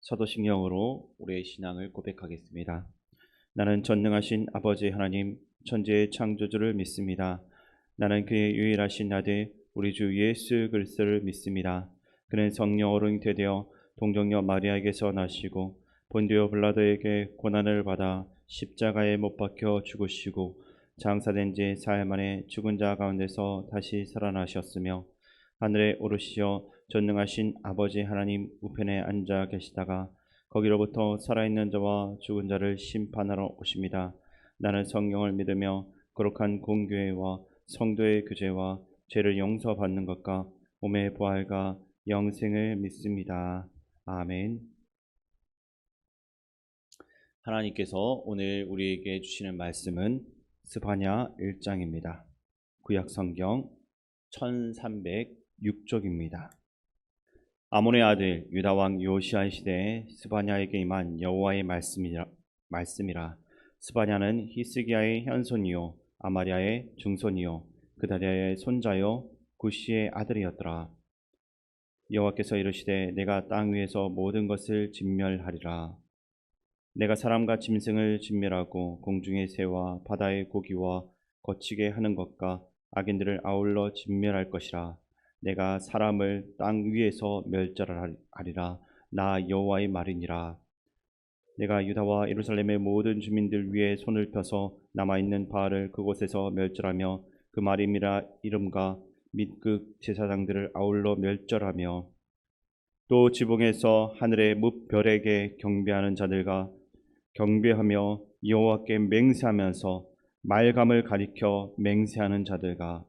사도신경으로 우리의 신앙을 고백하겠습니다. 나는 전능하신 아버지 하나님 천지의 창조주를 믿습니다. 나는 그의 유일하신 아들 우리 주 예수 그리스도를 믿습니다. 그는 성령으로 잉태되어 동정녀 마리아에게서 나시고 본디오 빌라도에게 고난을 받아 십자가에 못 박혀 죽으시고 장사된 지 사흘 만에 죽은 자 가운데서 다시 살아나셨으며 하늘에 오르시어 전능하신 아버지 하나님 우편에 앉아 계시다가 거기로부터 살아있는 자와 죽은 자를 심판하러 오십니다. 나는 성령을 믿으며 거룩한 공교회와 성도의 교제와 죄를 용서받는 것과 몸의 부활과 영생을 믿습니다. 아멘. 하나님께서 오늘 우리에게 주시는 말씀은 스바냐 1장입니다. 구약 성경 1306쪽입니다. 아몬의 아들 유다 왕 요시야 시대에 스바냐에게 임한 여호와의 말씀이라. 스바냐는 히스기야의 현손이요 아마랴의 중손이요 그다랴의 손자요 구시의 아들이었더라. 여호와께서 이르시되 내가 땅 위에서 모든 것을 진멸하리라. 내가 사람과 짐승을 진멸하고 공중의 새와 바다의 고기와 거치게 하는 것과 악인들을 아울러 진멸할 것이라. 내가 사람을 땅 위에서 멸절하리라. 나 여호와의 말이니라. 내가 유다와 예루살렘의 모든 주민들 위에 손을 펴서 남아있는 바알을 그곳에서 멸절하며 그 마림이라 이름과 및 그 제사장들을 아울러 멸절하며 또 지붕에서 하늘의 뭇별에게 경배하는 자들과 경배하며 여호와께 맹세하면서 말감을 가리켜 맹세하는 자들과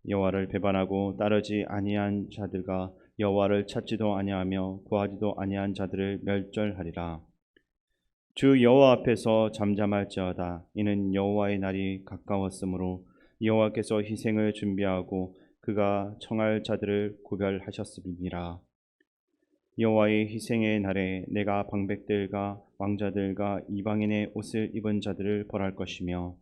여호와를 배반하고 따르지 아니한 자들과 여호와를 찾지도 아니하며 구하지도 아니한 자들을 멸절하리라. 주 여호와 앞에서 잠잠할지어다. 이는 여호와의 날이 가까웠으므로 여호와께서 희생을 준비하고 그가 청할 자들을 구별하셨음이니라. 여호와의 희생의 날에 내가 방백들과 왕자들과 이방인의 옷을 입은 자들을 벌할 것이며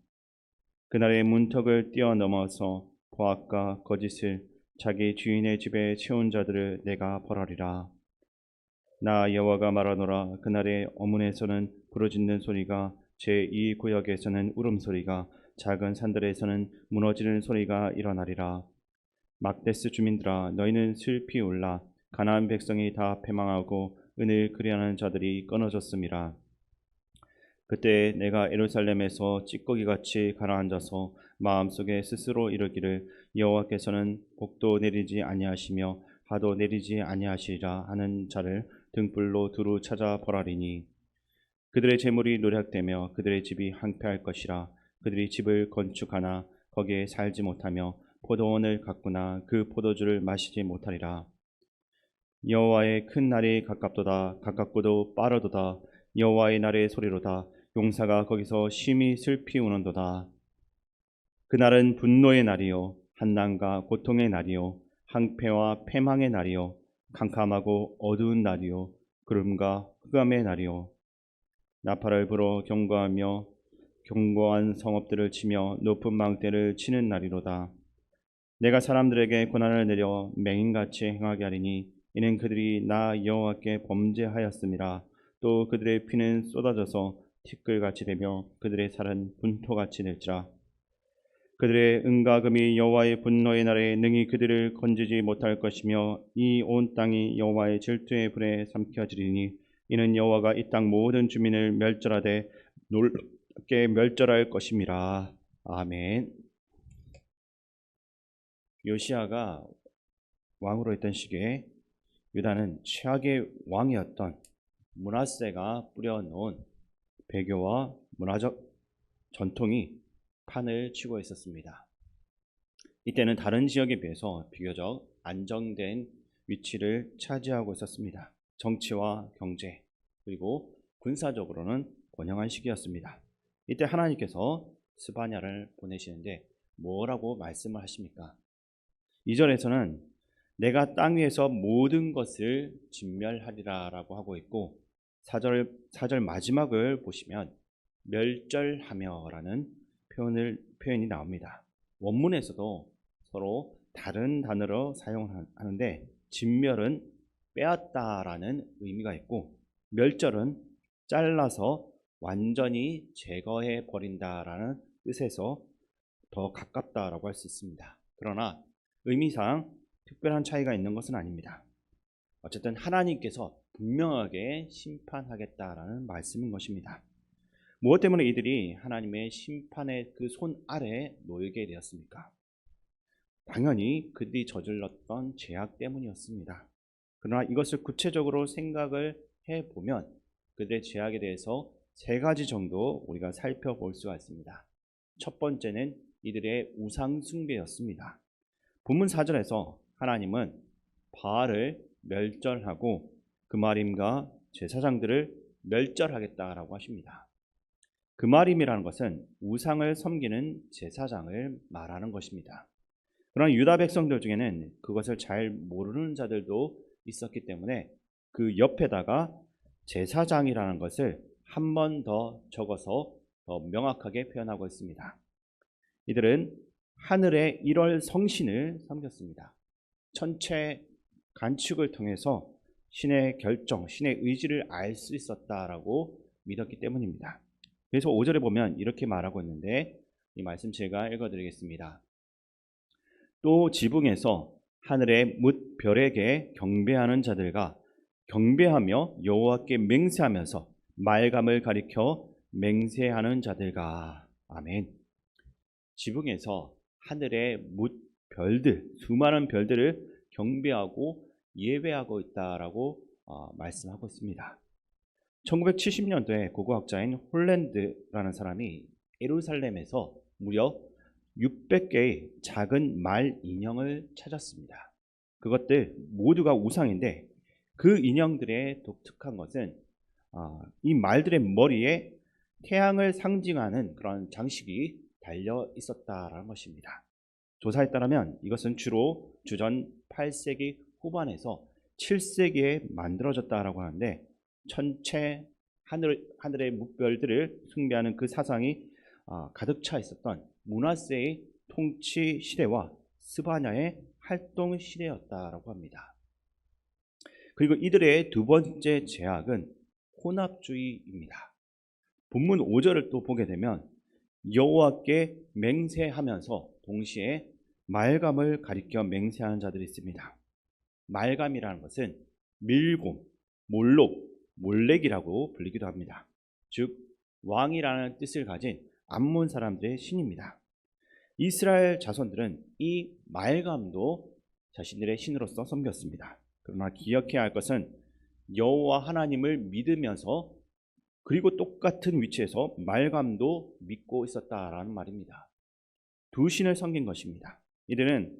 그날의 문턱을 뛰어넘어서 보악과 거짓을 자기 주인의 집에 채운 자들을 내가 벌하리라. 나 여호와가 말하노라. 그날의 어문에서는 부르짖는 소리가 제2구역에서는 울음소리가 작은 산들에서는 무너지는 소리가 일어나리라. 막데스 주민들아 너희는 슬피 울라. 가나안 백성이 다 패망하고 은을 그리하는 자들이 끊어졌음이라. 그때 내가 예루살렘에서 찌꺼기같이 가라앉아서 마음속에 스스로 이르기를 여호와께서는 복도 내리지 아니하시며 하도 내리지 아니하시리라 하는 자를 등불로 두루 찾아 벌하리니 그들의 재물이 노략되며 그들의 집이 황폐할 것이라. 그들이 집을 건축하나 거기에 살지 못하며 포도원을 가꾸나 그 포도주를 마시지 못하리라. 여호와의 큰 날이 가깝도다. 가깝고도 빠르도다. 여호와의 날의 소리로다. 용사가 거기서 심히 슬피 우는도다. 그날은 분노의 날이요 한난과 고통의 날이요 항폐와 패망의 날이요 캄캄하고 어두운 날이요 구름과 흑암의 날이요 나팔을 불어 경고하며 견고한 성읍들을 치며 높은 망대를 치는 날이로다. 내가 사람들에게 고난을 내려 맹인같이 행하게 하리니 이는 그들이 나 여호와께 범죄하였음이라. 또 그들의 피는 쏟아져서 티끌같이 되며 그들의 살은 분토같이 될지라. 그들의 은과 금이 여호와의 분노의 날에 능히 그들을 건지지 못할 것이며 이 온 땅이 여호와의 질투의 불에 삼켜지리니 이는 여호와가 이 땅 모든 주민을 멸절하되 놀랍게 멸절할 것임이라. 아멘. 요시야가 왕으로 있던 시기에 유다는 최악의 왕이었던 므낫세가 뿌려놓은 배교와 문화적 전통이 판을 치고 있었습니다. 이때는 다른 지역에 비해서 비교적 안정된 위치를 차지하고 있었습니다. 정치와 경제 그리고 군사적으로는 번영한 시기였습니다. 이때 하나님께서 스바냐를 보내시는데 뭐라고 말씀을 하십니까? 2절에서는 내가 땅 위에서 모든 것을 진멸하리라 라고 하고 있고 4절 마지막을 보시면 멸절하며 라는 표현이 나옵니다. 원문에서도 서로 다른 단어로 사용하는데 진멸은 빼앗다라는 의미가 있고 멸절은 잘라서 완전히 제거해 버린다라는 뜻에서 더 가깝다라고 할 수 있습니다. 그러나 의미상 특별한 차이가 있는 것은 아닙니다. 어쨌든 하나님께서 분명하게 심판하겠다라는 말씀인 것입니다. 무엇 때문에 이들이 하나님의 심판의 그 손 아래에 놓이게 되었습니까? 당연히 그들이 저질렀던 죄악 때문이었습니다. 그러나 이것을 구체적으로 생각을 해보면 그들의 죄악에 대해서 세 가지 정도 우리가 살펴볼 수가 있습니다. 첫 번째는 이들의 우상 숭배였습니다. 본문 4절에서 하나님은 바알을 멸절하고 그마림과 제사장들을 멸절하겠다라고 하십니다. 그마림이라는 것은 우상을 섬기는 제사장을 말하는 것입니다. 그러나 유다 백성들 중에는 그것을 잘 모르는 자들도 있었기 때문에 그 옆에다가 제사장이라는 것을 한 번 더 적어서 더 명확하게 표현하고 있습니다. 이들은 하늘의 1월 성신을 섬겼습니다. 천체 관측을 통해서 신의 결정, 신의 의지를 알 수 있었다라고 믿었기 때문입니다. 그래서 5절에 보면 이렇게 말하고 있는데 이 말씀 제가 읽어드리겠습니다. 또 지붕에서 하늘의 뭇 별에게 경배하는 자들과 경배하며 여호와께 맹세하면서 말감을 가리켜 맹세하는 자들과 아멘. 지붕에서 하늘의 뭇 별들, 수많은 별들을 경배하고 예배하고 있다라고 말씀하고 있습니다. 1970년도에 고고학자인 홀랜드라는 사람이 예루살렘에서 무려 600개의 작은 말 인형을 찾았습니다. 그것들 모두가 우상인데 그 인형들의 독특한 것은 이 말들의 머리에 태양을 상징하는 그런 장식이 달려 있었다라는 것입니다. 조사에 따르면 이것은 주로 주전 8세기 후반에서 7세기에 만들어졌다라고 하는데 천체 하늘의 묵별들을 숭배하는 그 사상이 가득 차 있었던 므낫세의 통치 시대와 스바냐의 활동 시대였다라고 합니다. 그리고 이들의 두 번째 죄악은 혼합주의입니다. 본문 5절을 또 보게 되면 여호와께 맹세하면서 동시에 말감을 가리켜 맹세하는 자들이 있습니다. 말감이라는 것은 밀곰, 몰록, 몰렉이라고 불리기도 합니다. 즉 왕이라는 뜻을 가진 암몬 사람들의 신입니다. 이스라엘 자손들은 이 말감도 자신들의 신으로서 섬겼습니다. 그러나 기억해야 할 것은 여호와 하나님을 믿으면서 그리고 똑같은 위치에서 말감도 믿고 있었다라는 말입니다. 두 신을 섬긴 것입니다. 이들은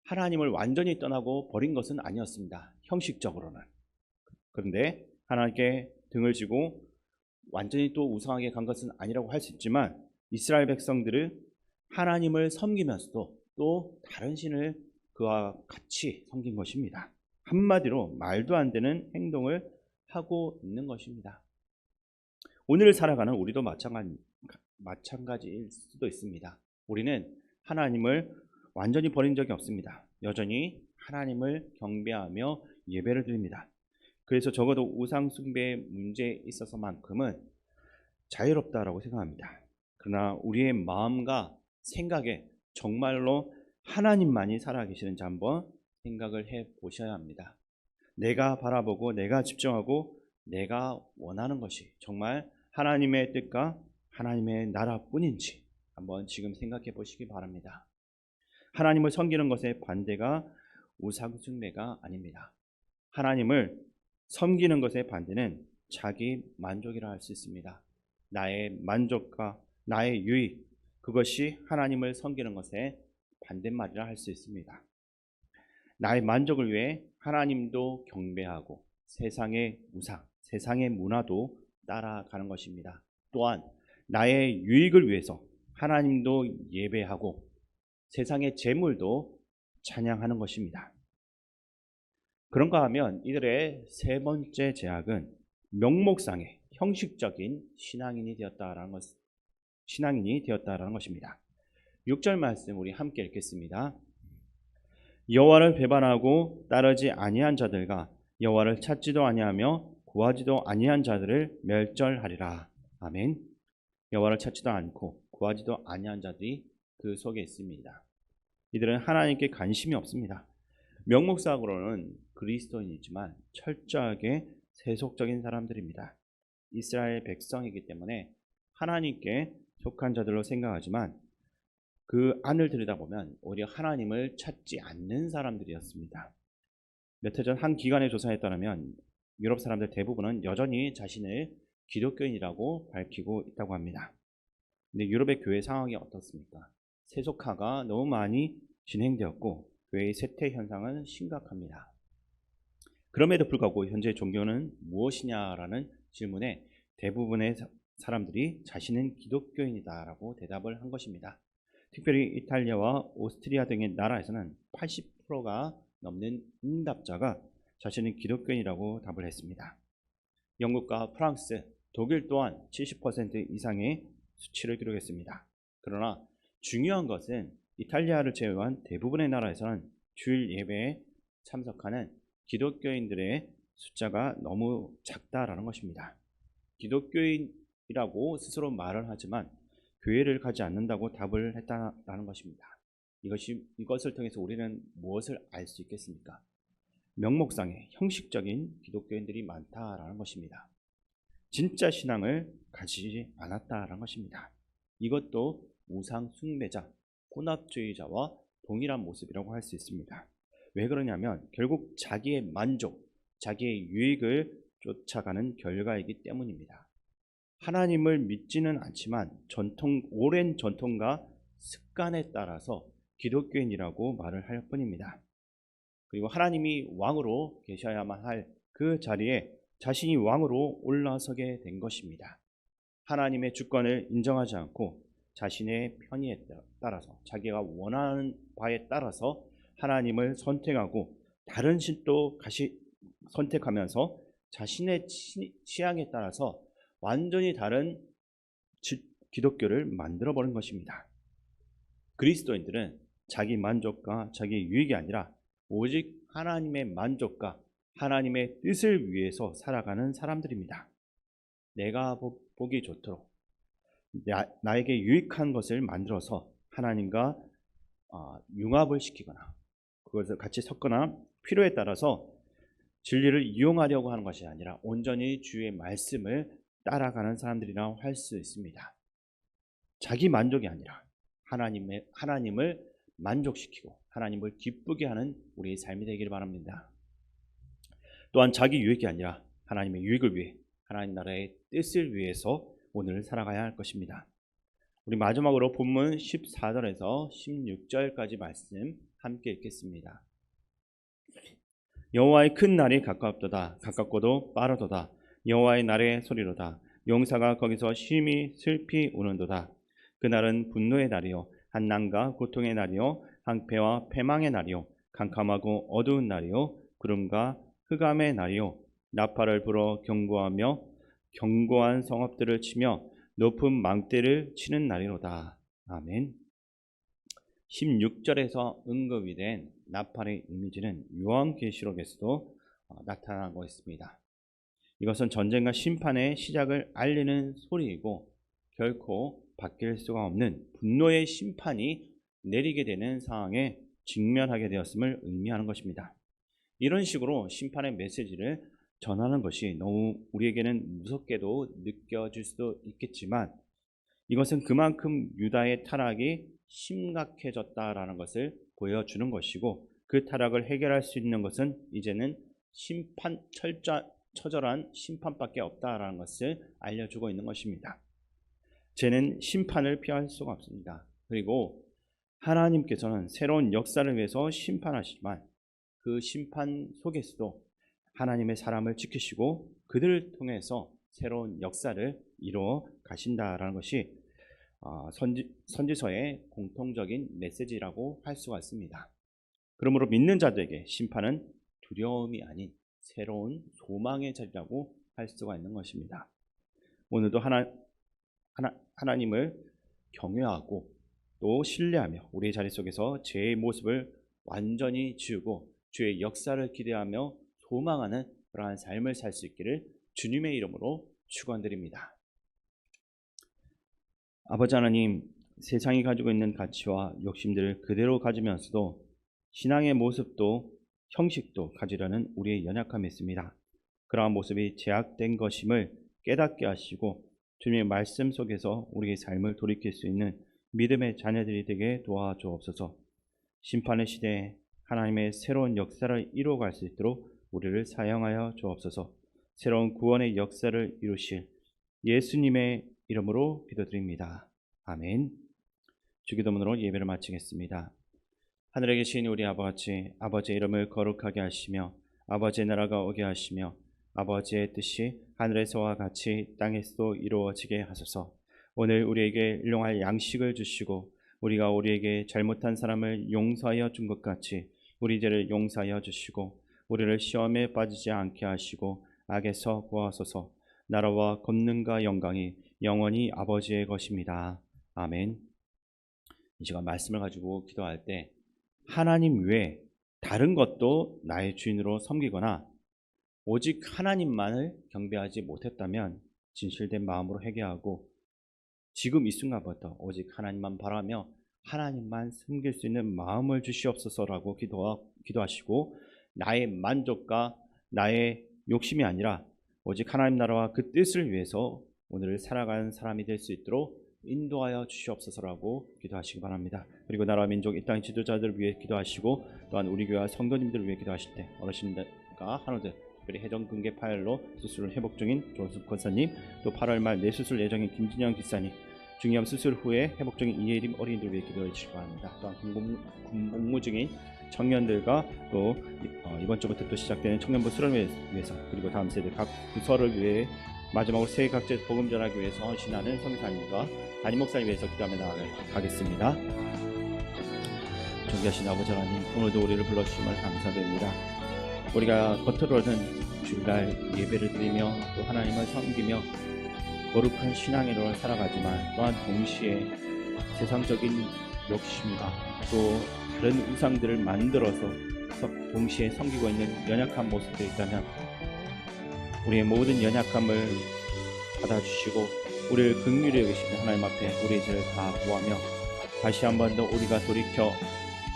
하나님을 완전히 떠나고 버린 것은 아니었습니다. 형식적으로는. 그런데 하나님께 등을 지고 완전히 또 우상하게 간 것은 아니라고 할 수 있지만 이스라엘 백성들은 하나님을 섬기면서도 또 다른 신을 그와 같이 섬긴 것입니다. 한마디로 말도 안 되는 행동을 하고 있는 것입니다. 오늘 살아가는 우리도 마찬가지일 수도 있습니다. 우리는 하나님을 완전히 버린 적이 없습니다. 여전히 하나님을 경배하며 예배를 드립니다. 그래서 적어도 우상 숭배의 문제에 있어서만큼은 자유롭다라고 생각합니다. 그러나 우리의 마음과 생각에 정말로 하나님만이 살아계시는지 한번 생각을 해 보셔야 합니다. 내가 바라보고 내가 집중하고 내가 원하는 것이 정말 하나님의 뜻과 하나님의 나라뿐인지 한번 지금 생각해 보시기 바랍니다. 하나님을 섬기는 것의 반대가 우상 숭배가 아닙니다. 하나님을 섬기는 것의 반대는 자기 만족이라 할 수 있습니다. 나의 만족과 나의 유익, 그것이 하나님을 섬기는 것의 반대말이라 할 수 있습니다. 나의 만족을 위해 하나님도 경배하고 세상의 우상, 세상의 문화도 따라가는 것입니다. 또한 나의 유익을 위해서 하나님도 예배하고 세상의 재물도 찬양하는 것입니다. 그런가 하면 이들의 세 번째 죄악은 명목상의 형식적인 신앙인이 되었다라는 것입니다. 6절 말씀 우리 함께 읽겠습니다. 여호와를 배반하고 따르지 아니한 자들과 여호와를 찾지도 아니하며 구하지도 아니한 자들을 멸절하리라. 아멘. 여호와를 찾지도 않고 구하지도 아니한 자들이 그 속에 있습니다. 이들은 하나님께 관심이 없습니다. 명목상으로는 그리스도인이지만 철저하게 세속적인 사람들입니다. 이스라엘 백성이기 때문에 하나님께 속한 자들로 생각하지만 그 안을 들여다보면 오히려 하나님을 찾지 않는 사람들이었습니다. 몇 해 전 한 기관의 조사에 따르면 유럽 사람들 대부분은 여전히 자신을 기독교인이라고 밝히고 있다고 합니다. 근데 유럽의 교회 상황이 어떻습니까? 세속화가 너무 많이 진행되었고 교회의 쇠퇴 현상은 심각합니다. 그럼에도 불구하고 현재 종교는 무엇이냐라는 질문에 대부분의 사람들이 자신은 기독교인이다라고 대답을 한 것입니다. 특별히 이탈리아와 오스트리아 등의 나라에서는 80%가 넘는 응답자가 자신은 기독교인이라고 답을 했습니다. 영국과 프랑스, 독일 또한 70% 이상의 수치를 기록했습니다. 그러나 중요한 것은 이탈리아를 제외한 대부분의 나라에서는 주일 예배에 참석하는 기독교인들의 숫자가 너무 작다라는 것입니다. 기독교인이라고 스스로 말을 하지만 교회를 가지 않는다고 답을 했다라는 것입니다. 이것을 통해서 우리는 무엇을 알 수 있겠습니까? 명목상의 형식적인 기독교인들이 많다라는 것입니다. 진짜 신앙을 가지지 않았다라는 것입니다. 이것도 우상 숭배자, 혼합주의자와 동일한 모습이라고 할 수 있습니다. 왜 그러냐면 결국 자기의 만족, 자기의 유익을 쫓아가는 결과이기 때문입니다. 하나님을 믿지는 않지만 오랜 전통과 습관에 따라서 기독교인이라고 말을 할 뿐입니다. 그리고 하나님이 왕으로 계셔야만 할 그 자리에 자신이 왕으로 올라서게 된 것입니다. 하나님의 주권을 인정하지 않고 자신의 편의에 따라서 자기가 원하는 바에 따라서 하나님을 선택하고 다른 신도 선택하면서 자신의 취향에 따라서 완전히 다른 기독교를 만들어버린 것입니다. 그리스도인들은 자기 만족과 자기 유익이 아니라 오직 하나님의 만족과 하나님의 뜻을 위해서 살아가는 사람들입니다. 내가 보기 좋도록 나에게 유익한 것을 만들어서 하나님과 융합을 시키거나 그것을 같이 섞거나 필요에 따라서 진리를 이용하려고 하는 것이 아니라 온전히 주의 말씀을 따라가는 사람들이라고 할 수 있습니다. 자기 만족이 아니라 하나님을 만족시키고 하나님을 기쁘게 하는 우리의 삶이 되기를 바랍니다. 또한 자기 유익이 아니라 하나님의 유익을 위해 하나님 나라의 뜻을 위해서 오늘 살아가야 할 것입니다. 우리 마지막으로 본문 14절에서 16절까지 말씀 함께 읽겠습니다. 여호와의 큰 날이 가깝도다. 가깝고도 빠르도다. 여호와의 날의 소리로다. 용사가 거기서 심히 슬피 우는도다. 그날은 분노의 날이요 한난과 고통의 날이요 항패와 패망의 날이요 캄캄하고 어두운 날이요 구름과 흑암의 날이요 나팔을 불어 경고하며 견고한 성읍들을 치며 높은 망대를 치는 날이로다. 아멘. 16절에서 언급이 된 나팔의 이미지는 요한계시록에서도 나타나고 있습니다. 이것은 전쟁과 심판의 시작을 알리는 소리이고 결코 바뀔 수가 없는 분노의 심판이 내리게 되는 상황에 직면하게 되었음을 의미하는 것입니다. 이런 식으로 심판의 메시지를 전하는 것이 너무 우리에게는 무섭게도 느껴질 수도 있겠지만 이것은 그만큼 유다의 타락이 심각해졌다라는 것을 보여주는 것이고 그 타락을 해결할 수 있는 것은 이제는 처절한 심판밖에 없다라는 것을 알려주고 있는 것입니다. 죄는 심판을 피할 수가 없습니다. 그리고 하나님께서는 새로운 역사를 위해서 심판하시지만 그 심판 속에서도 하나님의 사람을 지키시고 그들을 통해서 새로운 역사를 이루어 가신다라는 것이 선지서의 공통적인 메시지라고 할 수가 있습니다. 그러므로 믿는 자들에게 심판은 두려움이 아닌 새로운 소망의 자리라고 할 수가 있는 것입니다. 오늘도 하나님을 경외하고 또 신뢰하며 우리의 자리 속에서 죄의 모습을 완전히 지우고 주의 역사를 기대하며 소망하는 그러한 삶을 살 수 있기를 주님의 이름으로 축원드립니다. 아버지 하나님, 세상이 가지고 있는 가치와 욕심들을 그대로 가지면서도 신앙의 모습도 형식도 가지려는 우리의 연약함이 있습니다. 그러한 모습이 제약된 것임을 깨닫게 하시고 주님의 말씀 속에서 우리의 삶을 돌이킬 수 있는 믿음의 자녀들이 되게 도와주옵소서. 심판의 시대에 하나님의 새로운 역사를 이루어갈 수 있도록 우리를 사용하여 주옵소서. 새로운 구원의 역사를 이루실 예수님의 이름으로 기도드립니다. 아멘. 주기도문으로 예배를 마치겠습니다. 하늘에 계신 우리 아버지, 아버지의 이름을 거룩하게 하시며 아버지의 나라가 오게 하시며 아버지의 뜻이 하늘에서와 같이 땅에서도 이루어지게 하소서. 오늘 우리에게 일용할 양식을 주시고 우리가 우리에게 잘못한 사람을 용서하여 준 것 같이 우리 죄를 용서하여 주시고 우리를 시험에 빠지지 않게 하시고 악에서 구하소서. 나라와 권능과 영광이 영원히 아버지의 것입니다. 아멘. 이 시간 말씀을 가지고 기도할 때 하나님 외에 다른 것도 나의 주인으로 섬기거나 오직 하나님만을 경배하지 못했다면 진실된 마음으로 회개하고 지금 이 순간부터 오직 하나님만 바라며 하나님만 섬길 수 있는 마음을 주시옵소서라고 기도하시고 나의 만족과 나의 욕심이 아니라 오직 하나님 나라와 그 뜻을 위해서 오늘을 살아가는 사람이 될 수 있도록 인도하여 주시옵소서라고 기도하시기 바랍니다. 그리고 나라 민족 이 땅 지도자들을 위해 기도하시고 또한 우리 교회 성도님들을 위해 기도하실 때 어르신들과 한우들 특별히 해정근개 파열로 수술을 회복 중인 조숙 권사님, 또 8월 말 내수술 예정인 김진영 기사님, 중이염 수술 후에 회복 중인 이예림 어린이들 위해 기도해 주시기 바랍니다. 또한 군복무 중인 청년들과 또 이번 주부터 또 시작되는 청년부 수련을 위해서 그리고 다음 세대 각 부서를 위해 마지막으로 세계 각지에 복음 전하기 위해서 헌신하는 선교사님과 담임 목사님 위해서 기도하며 나아가겠습니다. 존귀하신 아버지 하나님, 오늘도 우리를 불러주심을 감사드립니다. 우리가 겉으로는 주일날 예배를 드리며 또 하나님을 섬기며 거룩한 신앙으로 살아가지만 또한 동시에 세상적인 욕심과 또 다른 우상들을 만들어서 동시에 섬기고 있는 연약한 모습들이 있다면 우리의 모든 연약함을 받아주시고 우리를 긍휼히 여기시는 하나님 앞에 우리의 죄를 다 구하며 다시 한 번 더 우리가 돌이켜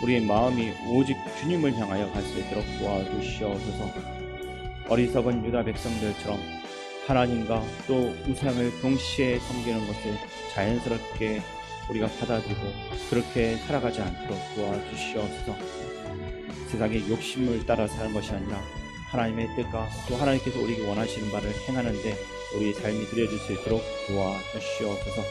우리의 마음이 오직 주님을 향하여 갈 수 있도록 도와주시옵소서. 어리석은 유다 백성들처럼 하나님과 또 우상을 동시에 섬기는 것을 자연스럽게 우리가 받아들이고 그렇게 살아가지 않도록 도와주시옵소서. 세상의 욕심을 따라 사는 것이 아니라 하나님의 뜻과 또 하나님께서 우리에게 원하시는 바를 행하는데 우리의 삶이 드려질 수 있도록 도와주시옵소서.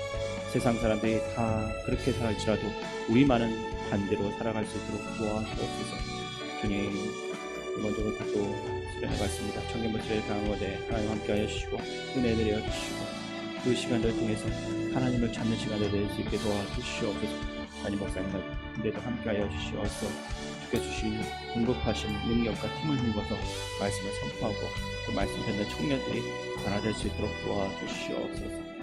세상 사람들이 다 그렇게 살지라도 우리만은 반대로 살아갈 수 있도록 도와주옵소서. 주님, 이번 주부터 또 수련해봤습니다. 청년부 수련을 강화되 하나님 함께하여 주시고 은혜 내려 주시고 그 시간들을 통해서 하나님을 찾는 시간을 낼 수 있게 도와주시옵소서. 담임 목사님들도 함께하여 주시옵소서. 주께 주신 공급하신 능력과 힘을 힘입어서 말씀을 선포하고 그 말씀 듣는 청년들이 하나 될 수 있도록 도와주시옵소서.